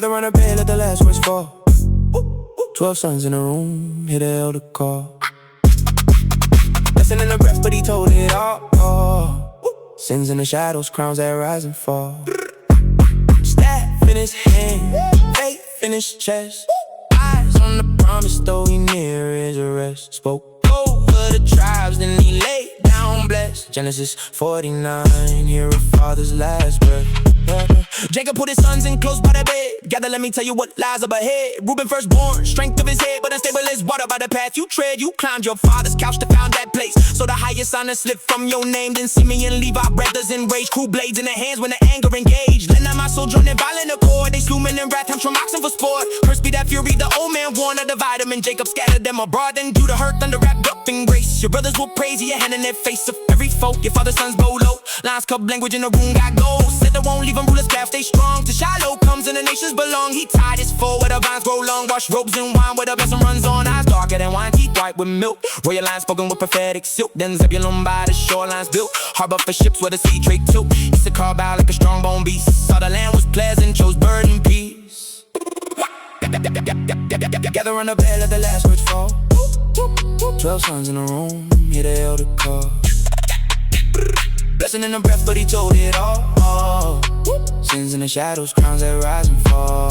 Gather on a bed, let the last words fall. 12 sons in a room, hear the elder call. Lesson in the breath, but he told it all. Sins in the shadows, crowns that rise and fall. Staff in his hand, faith in his chest. Eyes on the promise, though he near his arrest. Spoke over the tribes, then he laid down blessed. Genesis 49, hear a father's last breath. Jacob put his sons in close by the bed. Gather, let me tell you what lies up ahead. Reuben firstborn, strength of his head, but unstable as water by the path you tread. You climbed your father's couch to found that place, so the highest honor slipped from your name. Then Simeon, Levi, brothers in rage, cool blades in their hands when the anger engaged. Let not my soul join in violent accord. They slew men in wrath, from oxen for sport. Cursed be that fury, the old man warned to divide them, and Jacob scattered them abroad. Then Judah heard thunder wrapped up in grace. Your brothers will praise you, your hand in their face of every foe. Your father's sons bow low, lines cup language in the room got gold. Said they won't leave him rulers calf, stay strong. To Shiloh comes and the nations belong. He tied his foe where the vines grow long. Wash robes in wine where the blessing runs on. Eyes darker than wine, teeth white with milk. Royal lines spoken with prophetic silk. Then Zebulun by the shorelines built. Harbor for ships where the sea trade tilt. Issachar bow like a strong bone beast. Saw the land was pleasant, chose bird and peace. Gather on the bed, let the last words fall. 12 sons in a room, hear the elder call. Blessing in the breath, but he told it all. Sins in the shadows, crowns that rise and fall.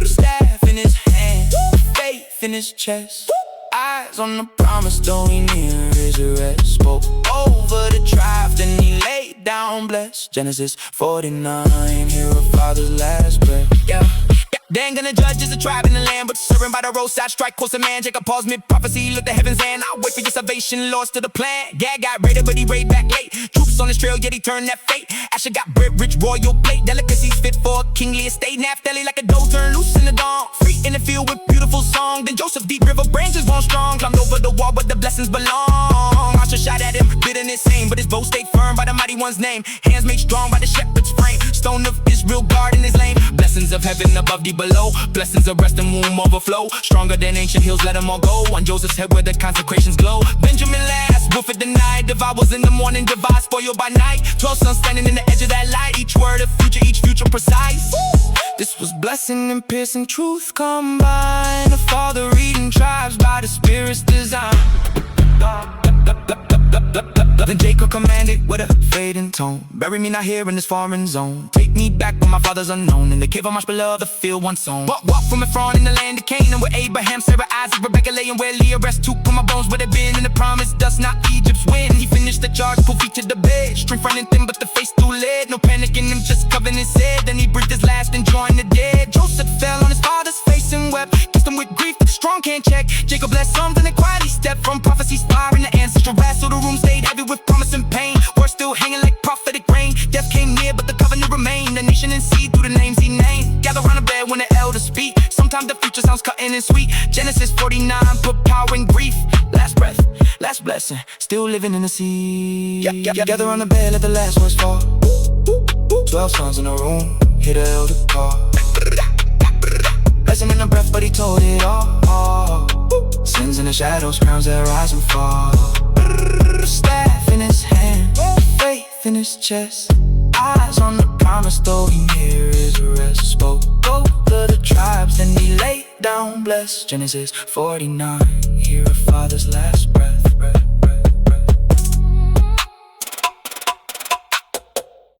Staff in his hand, faith in his chest. Eyes on the promise, though he near his arrest. Spoke over the tribe, then he laid down blessed. Genesis 49, hear a father's last breath. Yeah. They ain't gonna judge as a tribe in the land, but serving by the roadside, strike close to man. Jacob paused mid-prophecy, looked the heavens and I'll wait for your salvation, lost to the plan. Gad got raided, but he raided back late. Troops on his trail, yet he turned that fate. Asher got bread, rich royal plate. Delicacies fit for a kingly estate. Naphtali like a doe turned loose in the dawn. Free in the field with beautiful song. Then Joseph, deep river branches born strong. Climbed over the wall, but the blessings belong. Asher shot at him, bitterness same, but his bow stayed firm by the mighty one's name. Hands made strong by the shepherd's frame. Stone of Israel, guard in his lane. Blessings of heaven above the below. Blessings of rest and womb overflow. Stronger than ancient hills, let them all go. On Joseph's head where the consecrations glow. Benjamin last, wolf at the night. Devours in the morning, divide, spoiled by night. 12 sons standing in the edge of that light. Each word a future, each future precise. This was blessing and piercing truth combined. The father reading tribes by the Spirit's design. Then Jacob commanded with a fading tone, bury me not here in this foreign zone. Take me back where my father's unknown. In the cave of Machpelah, the field once sown. Walk from Ephron in the land of Canaan, where Abraham, Sarah, Isaac, Rebecca lay, and where Leah rest. To put my bones where they been in the promise dust, not Egypt's wind. He finished the charge, pull feet to the bed. Strength running thin, but the face too lead. No panic in him, just covering his head. Then he breathed his last and joined the dead. Joseph fell on his father's face and wept. Kissed him with grief, the strong can't check. Jacob blessed some, then they quietly stepped from prophecy's fire in the ancestral wrath. So the room stayed heavy with promise and pain. Words still hanging like prophetic rain. Death came near, but the covenant remained. The nation in seed through the names he named. Gather round the bed when the elders speak. Sometimes the future sounds cutting and sweet. Genesis 49 put power in grief. Last breath, last blessing, still living in the sea. Gather on the bed, let the last words fall. 12 sons in a room, hear the elder call. Blessing in the breath, but he told it all. Sins in the shadows, crowns that rise and fall. Staff in his hand, faith in his chest. Eyes on the promise, though he near his arrest. Spoke over the tribes, then he laid down blessed. Genesis 49, hear a father's laugh.